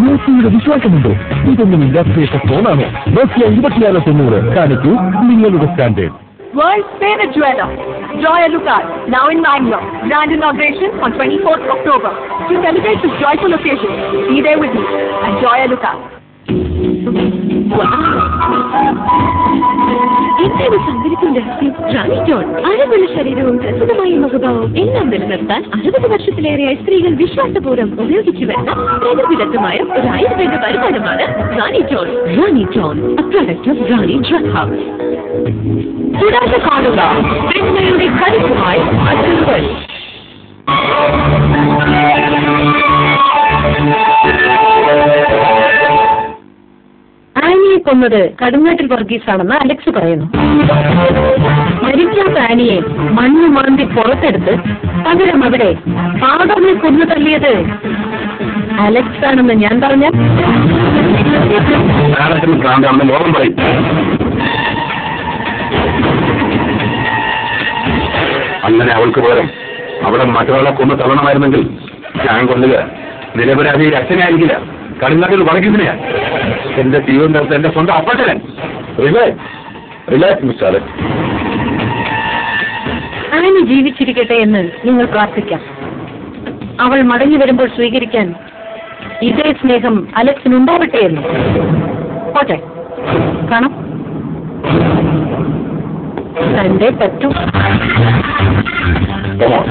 നോക്കിയുടെ വിശ്വാസമുണ്ടോ? ഇതൊന്നും ഇല്ലാത്ത ഫോണാണോ? നോക്കിയ 2690 കാണിക്കൂ നിങ്ങളുടെ standard. World's favorite jeweler, Joya Lucas, now in Bangalore. Grand inauguration on 24th October. To celebrate this joyful occasion, be there with me at Joya Lucas. എന്താണ് സൗന്ദര്യത്തിന്റെ രഹസ്യം? റാണി John. ആഴമുള്ള ശരീരവും പ്രസിദ്ധമായ മുഖഭാവവും എല്ലാം നിലനിർത്താൻ 60 വർഷത്തിലേറെയായി സ്ത്രീകൾ വിശ്വാസപൂർവ്വം ഉപയോഗിച്ചു വരുന്ന പ്രകൃതിദത്തമായ ഒരു ആയുർവേദ വരുമാനമാണ് Rani John. Rani John, a product of Rani drug house. കൂടാതെ കാണുക പെൺമയുടെ കരുത്തുമായി അതിർവൽ. ആനിയെ കൊന്നത് കടുങ്ങാട്ടിൽ വർഗീസാണെന്ന് അലക്സ് പറയുന്നു. മരിക്കാത്ത ആനിയെ മണ്ണ് മാന്തി പുറത്തെടുത്ത് പകരം അവിടെ പാടനെ കൊന്നു തള്ളിയത് അലക്സ് ആണെന്ന് ഞാൻ പറഞ്ഞ അങ്ങനെ അവൾക്ക് പകരം അവിടെ മറ്റൊരാളെ കൊന്നു തള്ളണമായിരുന്നെങ്കിൽ ഞാൻ കൊല്ലുക നിരപരാധി അച്ഛനായിരിക്കില്ല, കടുങ്ങാട്ടിൽ വർഗീസിനെയാ. എന്റെ ജീവൻ നിർത്ത എന്റെ സ്വന്തം അപ്പച്ചനൻ. Relax mister Alex. ആനി ജീവിച്ചിരിക്കട്ടെ എന്ന് നിങ്ങൾ പ്രാർത്ഥിക്കാം. അവൾ മടങ്ങി വരുമ്പോൾ സ്വീകരിക്കാൻ ഇതേ സ്നേഹം അലക്സിനുണ്ടാവട്ടെ എന്ന്. പോട്ടെ, കാണാം. തന്റെ പറ്റും. Come on.